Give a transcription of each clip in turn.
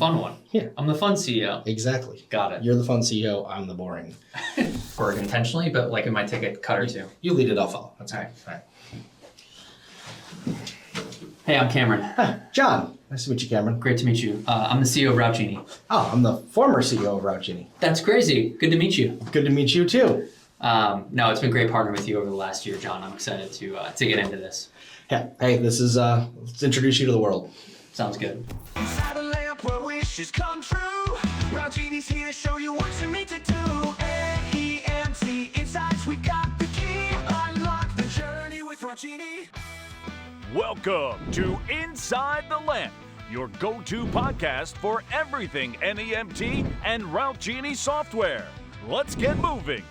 fun one. Yeah. I'm the fun CEO. Exactly. Got it. You're the fun CEO. I'm the boring. Or intentionally, but like it might take a cut or two. You lead it, I'll follow. That's All all right. right. Hey, I'm Cameron. Hi, John. Nice to meet you, Cameron. Great to meet you. I'm the CEO of RouteGenie. Oh, I'm the former CEO of RouteGenie. That's crazy. Good to meet you. Good to meet you, too. No, it's been great partnering with you over the last year, John. I'm excited to get into this. Yeah. Hey, this is, let's introduce you to the world. Sounds good. Inside a lamp where wishes come true. RouteGenie's here to show you what you need to do. NEMT insights, we got the key. Unlock the journey with RouteGenie. Welcome to Inside the Lamp, your go-to podcast for everything NEMT and RouteGenie software. Let's get moving.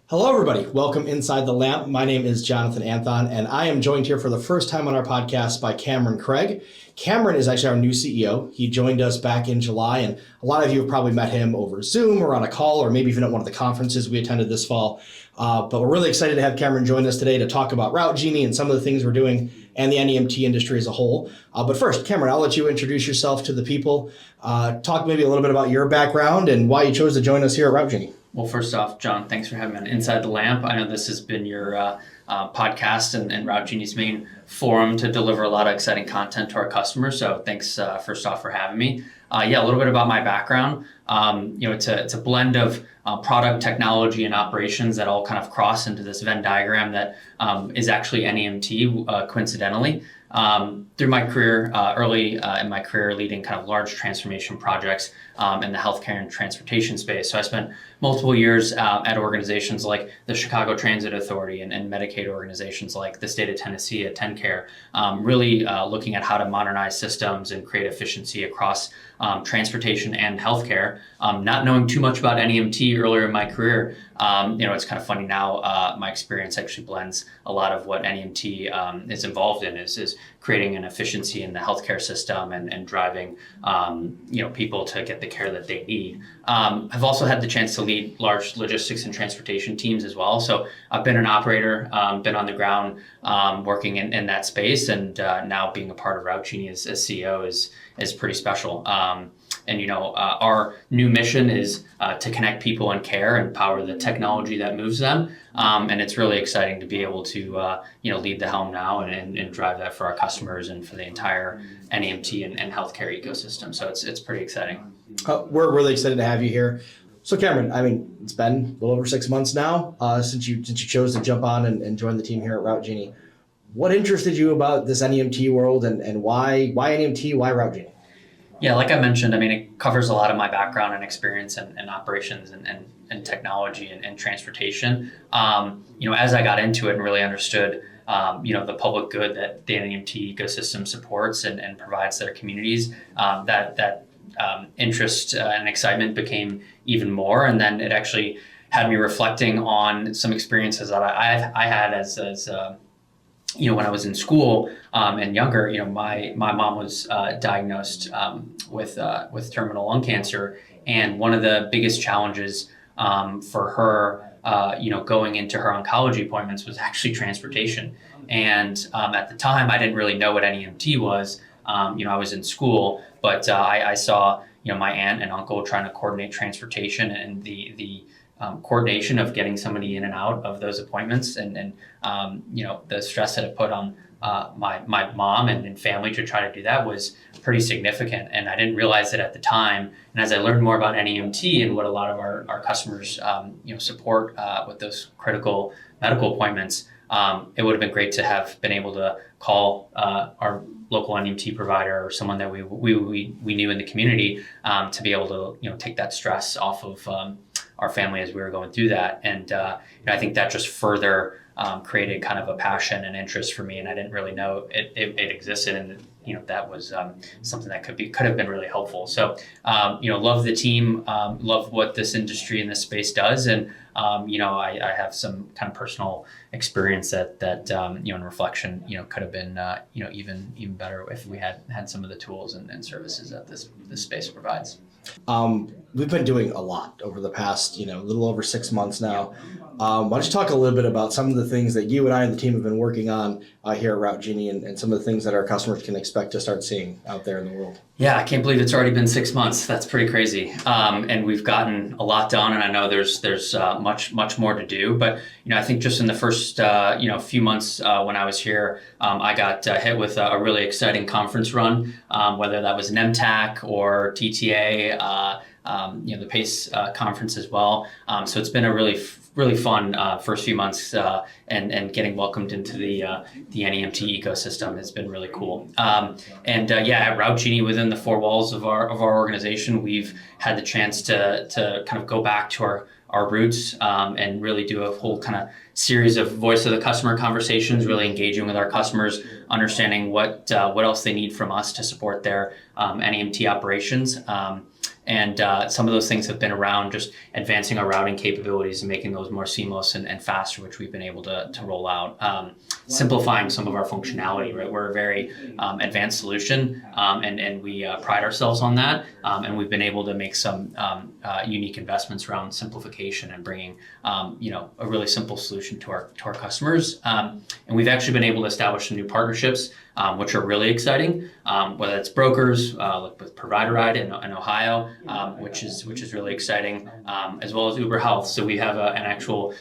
Hello, everybody. Welcome Inside the Lamp. My name is Jonathon Anthon, and I am joined here for the first time on our podcast by Cameron Craig. Cameron is actually our new CEO. He joined us back in July, and a lot of you have probably met him over Zoom or on a call, or maybe even at one of the conferences we attended this fall. But we're really excited to have Cameron join us today to talk about RouteGenie and some of the things we're doing and the NEMT industry as a whole. But first, Cameron, I'll let you introduce yourself to the people. Talk maybe a little bit about your background and why you chose to join us here at RouteGenie. Well, first off, John, thanks for having me on Inside the Lamp. I know this has been your podcast and RouteGenie's main forum to deliver a lot of exciting content to our customers. So thanks, first off, for having me. A little bit about my background. It's a blend of product, technology, and operations that all kind of cross into this Venn diagram that is actually NEMT, coincidentally. Through my career, early in my career, leading kind of large transformation projects in the healthcare and transportation space. So I spent multiple years at organizations like the Chicago Transit Authority and Medicaid organizations like the state of Tennessee at TennCare, really looking at how to modernize systems and create efficiency across transportation and healthcare. Not knowing too much about NEMT earlier in my career, it's kind of funny now. My experience actually blends a lot of what NEMT is involved in, is creating an efficiency in the healthcare system and driving people to get the care that they need. I've also had the chance to lead large logistics and transportation teams as well. So I've been an operator, been on the ground working in that space, and now being a part of RouteGenie as CEO is pretty special. Our new mission is to connect people and care and power the technology that moves them. And it's really exciting to be able to, lead the helm now and drive that for our customers and for the entire NEMT and healthcare ecosystem. So it's pretty exciting. We're really excited to have you here. So Cameron, it's been a little over 6 months now since you chose to jump on and join the team here at RouteGenie. What interested you about this NEMT world and why NEMT, why RouteGenie? Yeah, like I mentioned, it covers a lot of my background and experience in operations and technology and transportation. As I got into it and really understood, the public good that the NEMT ecosystem supports and provides their communities, that interest and excitement became even more. And then it actually had me reflecting on some experiences that I had as when I was in school and younger. My mom was diagnosed with terminal lung cancer, and one of the biggest challenges for her, going into her oncology appointments was actually transportation. And at the time, I didn't really know what NEMT was. I was in school, but I saw my aunt and uncle trying to coordinate transportation and the coordination of getting somebody in and out of those appointments, and the stress that it put on my mom and family to try to do that was pretty significant. And I didn't realize it at the time. And as I learned more about NEMT and what a lot of our customers support with those critical medical appointments, it would have been great to have been able to call our local NEMT provider or someone that we knew in the community to be able to take that stress off of our family as we were going through that. And I think that just further created kind of a passion and interest for me, and I didn't really know it existed, and that was something that could have been really helpful. So love the team, love what this industry and this space does, and I have some kind of personal experience that in reflection could have been even better if we had some of the tools and services that this space provides. we've been doing a lot over the past, a little over 6 months now. Why don't you talk a little bit about some of the things that you and I and the team have been working on here at RouteGenie and some of the things that our customers can expect to start seeing out there in the world? Yeah, I can't believe it's already been 6 months. That's pretty crazy. And we've gotten a lot done, and I know there's much more to do. But I think just in the first few months when I was here, I got hit with a really exciting conference run, whether that was NEMTAC or TTA, the PACE conference as well. So it's been a really fun first few months, and getting welcomed into the NEMT ecosystem has been really cool. At RouteGenie, within the four walls of our organization, we've had the chance to kind of go back to our roots, and really do a whole kind of series of voice of the customer conversations, really engaging with our customers, understanding what else they need from us to support their NEMT operations. And some of those things have been around just advancing our routing capabilities and making those more seamless and faster, which we've been able to roll out. Simplifying some of our functionality, right? We're a very advanced solution, and we pride ourselves on that. And we've been able to make some unique investments around simplification and bringing a really simple solution to our customers. And we've actually been able to establish some new partnerships, which are really exciting, whether it's brokers, like with ProviderRide in Ohio, which is really exciting, as well as Uber Health. So we have an actual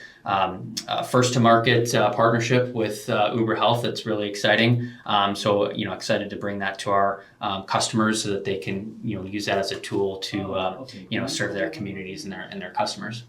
first to market partnership with Uber Health that's really exciting. So excited to bring that to our customers so that they can use that as a tool to serve their communities and their customers.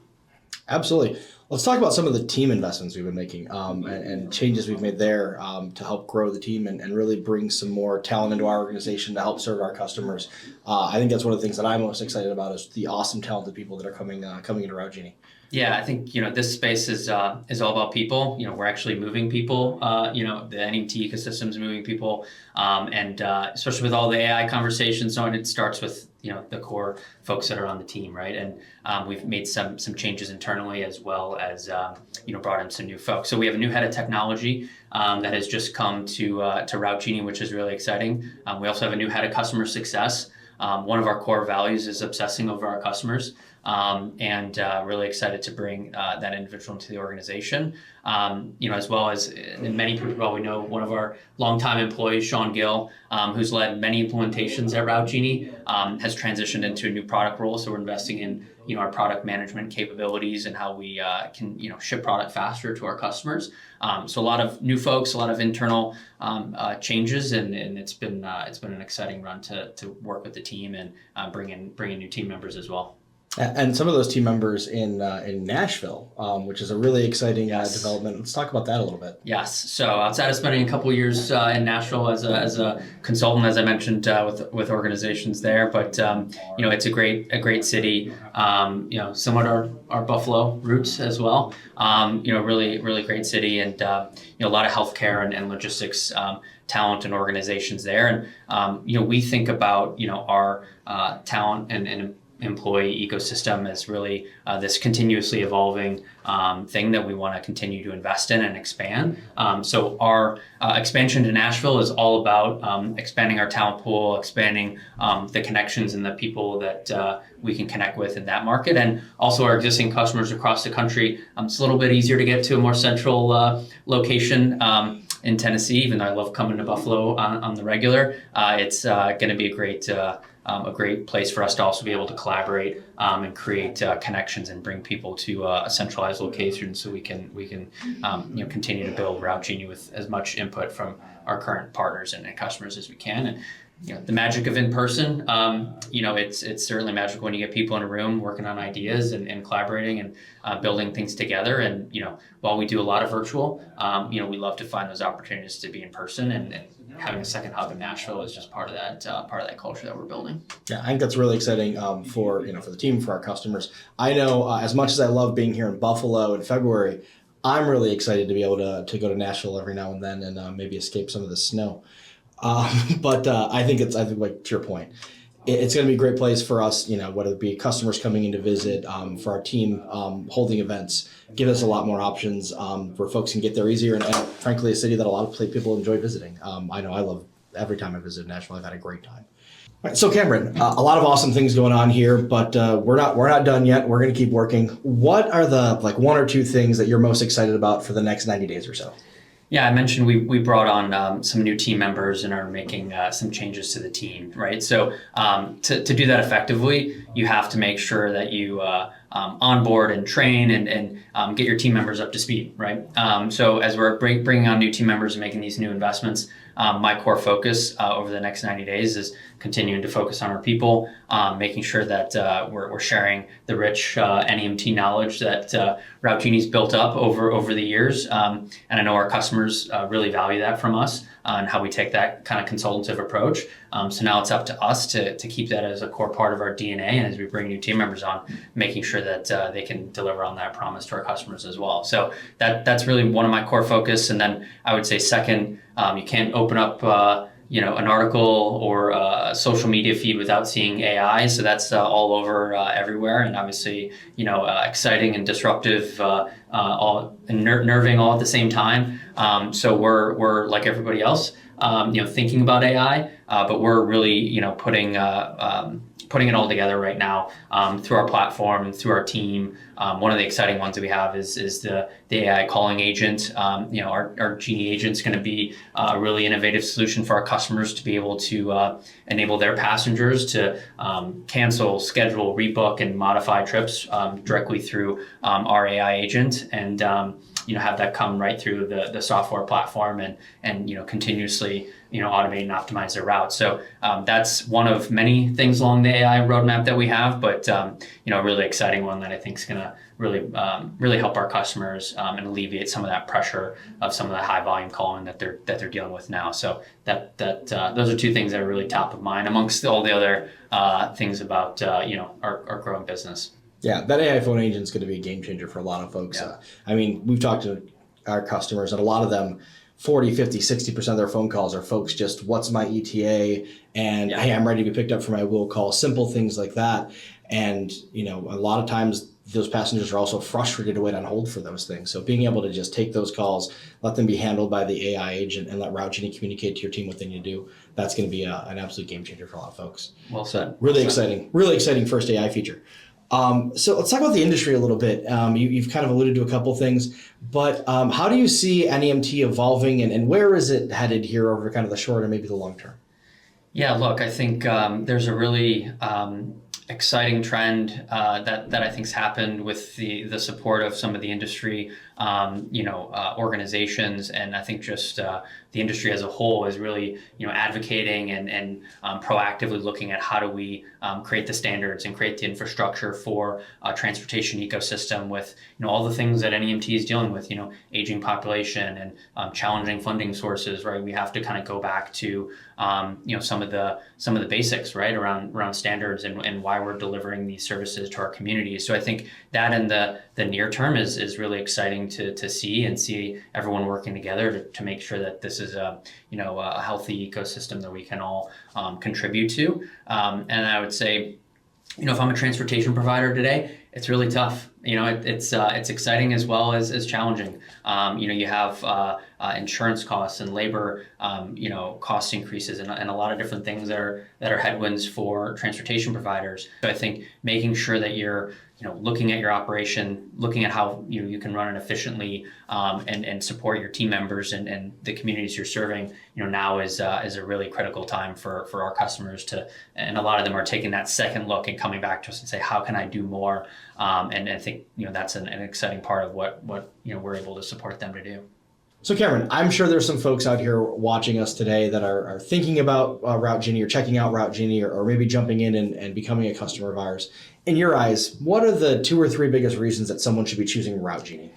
Absolutely. Let's talk about some of the team investments we've been making, and changes we've made there to help grow the team and really bring some more talent into our organization to help serve our customers. I think that's one of the things that I'm most excited about is the awesome talented people that are coming into RouteGenie. Yeah, I think this space is all about people. We're actually moving people. The NEMT ecosystem is moving people, and especially with all the AI conversations, it starts with the core folks that are on the team, right? And we've made some changes internally as well as brought in some new folks. So we have a new head of technology that has just come to RouteGenie, which is really exciting. We also have a new head of customer success. One of our core values is obsessing over our customers. And really excited to bring that individual into the organization, as well as, and many people probably know, one of our longtime employees, Sean Gill, who's led many implementations at RouteGenie, has transitioned into a new product role. So we're investing in our product management capabilities and how we can ship product faster to our customers. So a lot of new folks, a lot of internal changes, and it's been an exciting run to work with the team and bring in new team members as well. And some of those team members in Nashville, which is a really exciting Yes. development. Let's talk about that a little bit. Yes. So outside of spending a couple of years in Nashville as a consultant, as I mentioned, with organizations there, but it's a great city. Similar to our Buffalo roots as well. Really great city, and a lot of healthcare and logistics talent and organizations there. And we think about our talent and employee ecosystem as really this continuously evolving thing that we want to continue to invest in and expand. So our expansion to Nashville is all about expanding our talent pool, expanding the connections and the people that we can connect with in that market, and also our existing customers across the country. It's a little bit easier to get to a more central location in Tennessee, even though I love coming to Buffalo on the regular. It's going to be a great place for us to also be able to collaborate and create connections and bring people to a centralized location, so we can continue to build RouteGenie with as much input from our current partners and customers as we can. And the magic of in person, it's certainly magical when you get people in a room working on ideas and collaborating and building things together. And while we do a lot of virtual, we love to find those opportunities to be in person, and having a second hub in Nashville is just part of that culture that we're building. Yeah, I think that's really exciting for the team, for our customers. I know as much as I love being here in Buffalo in February, I'm really excited to be able to go to Nashville every now and then and maybe escape some of the snow. But I think like to your point, it's going to be a great place for us, whether it be customers coming in to visit, for our team holding events, give us a lot more options where folks can get there easier, and frankly, a city that a lot of people enjoy visiting. I know I love every time I visit Nashville. I've had a great time. All right, so Cameron, a lot of awesome things going on here, but we're not done yet. We're going to keep working. What are the one or two things that you're most excited about for the next 90 days or so? Yeah, I mentioned we brought on some new team members and are making some changes to the team, right? So to do that effectively, you have to make sure that you onboard and train and get your team members up to speed, right? So as we're bringing on new team members and making these new investments, my core focus over the next 90 days is continuing to focus on our people, making sure that we're sharing the rich NEMT knowledge that RouteGenie's built up over the years. And I know our customers really value that from us and how we take that kind of consultative approach. So now it's up to us to keep that as a core part of our DNA. And as we bring new team members on, making sure that they can deliver on that promise to our customers as well. So that's really one of my core focus. And then I would say second, you can't open up an article or a social media feed without seeing AI. So that's all over everywhere, and obviously, exciting and disruptive, all nerving all at the same time. So we're like everybody else, thinking about AI, but we're really, putting it all together right now through our platform, through our team. One of the exciting ones that we have is the AI calling agent. Our Genie agent is going to be a really innovative solution for our customers to be able to enable their passengers to cancel, schedule, rebook, and modify trips directly through our AI agent, and have that come right through the software platform and continuously automate and optimize their routes. So that's one of many things along the AI roadmap that we have, but a really exciting one that I think is going to really help our customers and alleviate some of that pressure of some of the high volume calling that they're dealing with now. So that those are two things that are really top of mind amongst all the other things about our growing business. Yeah, that AI phone agent is going to be a game changer for a lot of folks. Yeah. We've talked to our customers, and a lot of them, 40, 50, 60% of their phone calls are folks just, what's my ETA? And hey, I'm ready to be picked up for my will call, simple things like that. And, a lot of times those passengers are also frustrated to wait on hold for those things. So being able to just take those calls, let them be handled by the AI agent, and let RouteGenie communicate to your team what they need to do, that's going to be an absolute game changer for a lot of folks. Well said. Really exciting first AI feature. So let's talk about the industry a little bit. You've kind of alluded to a couple things, but how do you see NEMT evolving, and where is it headed here over kind of the short and maybe the long term? Yeah, look, I think there's a really exciting trend that I think's happened with the support of some of the industry organizations, and I think just the industry as a whole is really advocating and proactively looking at how do we create the standards and create the infrastructure for a transportation ecosystem with all the things that NEMT is dealing with, aging population and challenging funding sources, right? We have to kind of go back to some of the basics, right, around standards and why we're delivering these services to our communities. So I think that in the near term is really exciting to see everyone working together to make sure that this is a healthy ecosystem that we can all contribute to. And I would say, if I'm a transportation provider today, it's really tough. It's exciting as well as challenging. You have insurance costs and labor, cost increases and a lot of different things that are headwinds for transportation providers. So I think making sure that you're looking at your operation, looking at how you can run it efficiently, and support your team members and the communities you're serving. Now is a really critical time for our customers and a lot of them are taking that second look and coming back to us and say, how can I do more? And I think that's an exciting part of what we're able to support them to do. So Cameron, I'm sure there's some folks out here watching us today that are thinking about RouteGenie or checking out RouteGenie or maybe jumping in and becoming a customer of ours. In your eyes, what are the 2 or 3 biggest reasons that someone should be choosing RouteGenie?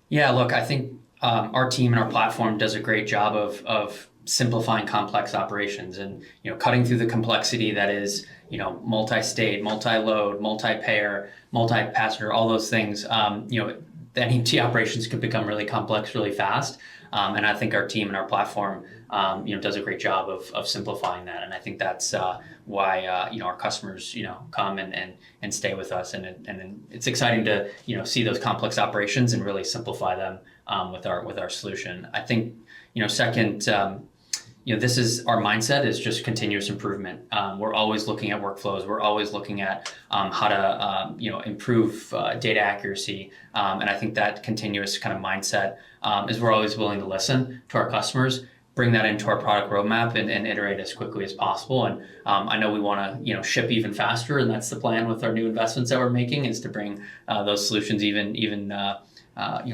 Yeah, look, I think our team and our platform does a great job of simplifying complex operations and cutting through the complexity that is multi-state, multi-load, multi-payer, multi-passenger, all those things. The NEMT operations could become really complex really fast. And I think our team and our platform, does a great job of simplifying that. And I think that's why, our customers, come and stay with us. And it's exciting to, see those complex operations and really simplify them with our solution. I think, second, this is our mindset is just continuous improvement. We're always looking at workflows. We're always looking at how to, improve data accuracy. And I think that continuous kind of mindset is we're always willing to listen to our customers, bring that into our product roadmap and iterate as quickly as possible. And I know we want to, ship even faster, and that's the plan with our new investments that we're making, is to bring those solutions even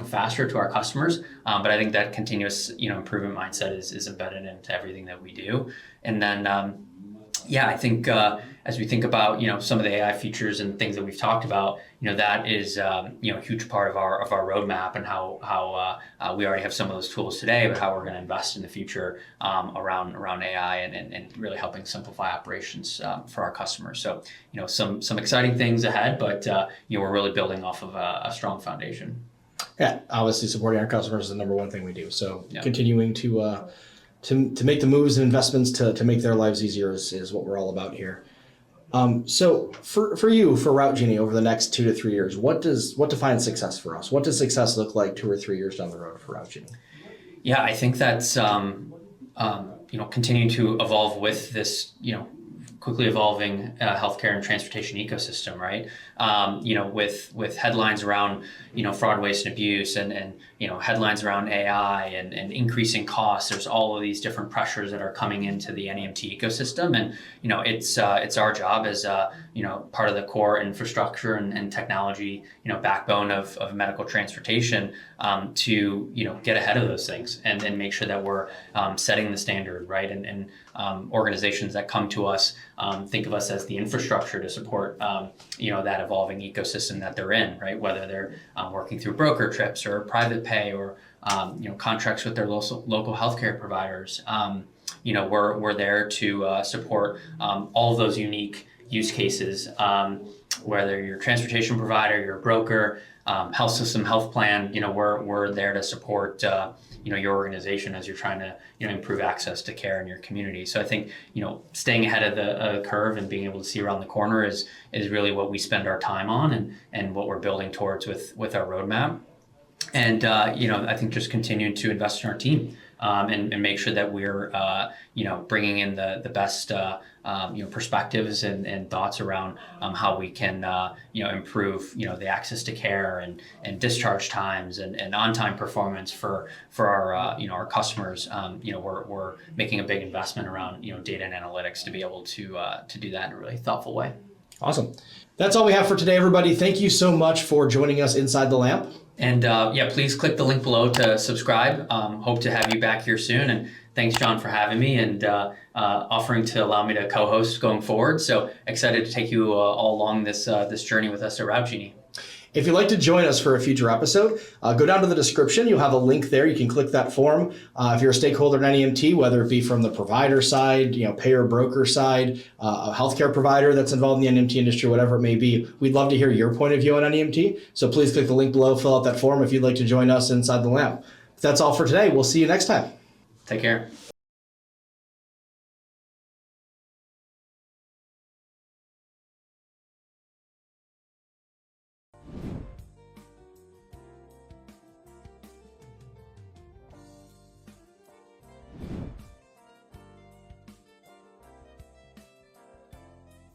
faster to our customers. But I think that continuous, improvement mindset is embedded into everything that we do. And then, I think as we think about, some of the AI features and things that we've talked about, that is, a huge part of our roadmap, and how we already have some of those tools today, but how we're going to invest in the future around AI and really helping simplify operations for our customers. So, some exciting things ahead, but, we're really building off of a strong foundation. Yeah, obviously supporting our customers is the number one thing we do. So continuing to make the moves and investments to make their lives easier is what we're all about here. So for you, for RouteGenie, over the next 2 to 3 years, what defines success for us? What does success look like 2 or 3 years down the road for RouteGenie? Yeah, I think that's continuing to evolve with this quickly evolving healthcare and transportation ecosystem, right? With headlines around fraud, waste, and abuse, and headlines around AI and increasing costs. There's all of these different pressures that are coming into the NEMT ecosystem, and it's our job as part of the core infrastructure and technology backbone of medical transportation to get ahead of those things and make sure that we're setting the standard, right? And organizations that come to us think of us as the infrastructure to support that evolving ecosystem that they're in, right? Whether they're working through broker trips or private pay or contracts with their local healthcare providers. We're there to support all of those unique use cases, whether you're a transportation provider, you're a broker, health system, health plan. We're there to support your organization as you're trying to improve access to care in your community. So I think staying ahead of the curve and being able to see around the corner is really what we spend our time on and what we're building towards with our roadmap. And I think just continuing to invest in our team and make sure that we're bringing in the best perspectives and thoughts around how we can improve the access to care and discharge times and on-time performance for our customers. We're making a big investment around data and analytics to be able to do that in a really thoughtful way. Awesome. That's all we have for today, everybody. Thank you so much for joining us inside the lamp. And please click the link below to subscribe. Hope to have you back here soon. And thanks, John, for having me and offering to allow me to co-host going forward. So excited to take you all along this journey with us at RouteGenie. If you'd like to join us for a future episode, go down to the description. You'll have a link there. You can click that form. If you're a stakeholder in NEMT, whether it be from the provider side, payer broker side, a healthcare provider that's involved in the NEMT industry, whatever it may be, we'd love to hear your point of view on NEMT. So please click the link below, fill out that form if you'd like to join us inside the lamp. That's all for today. We'll see you next time. Take care.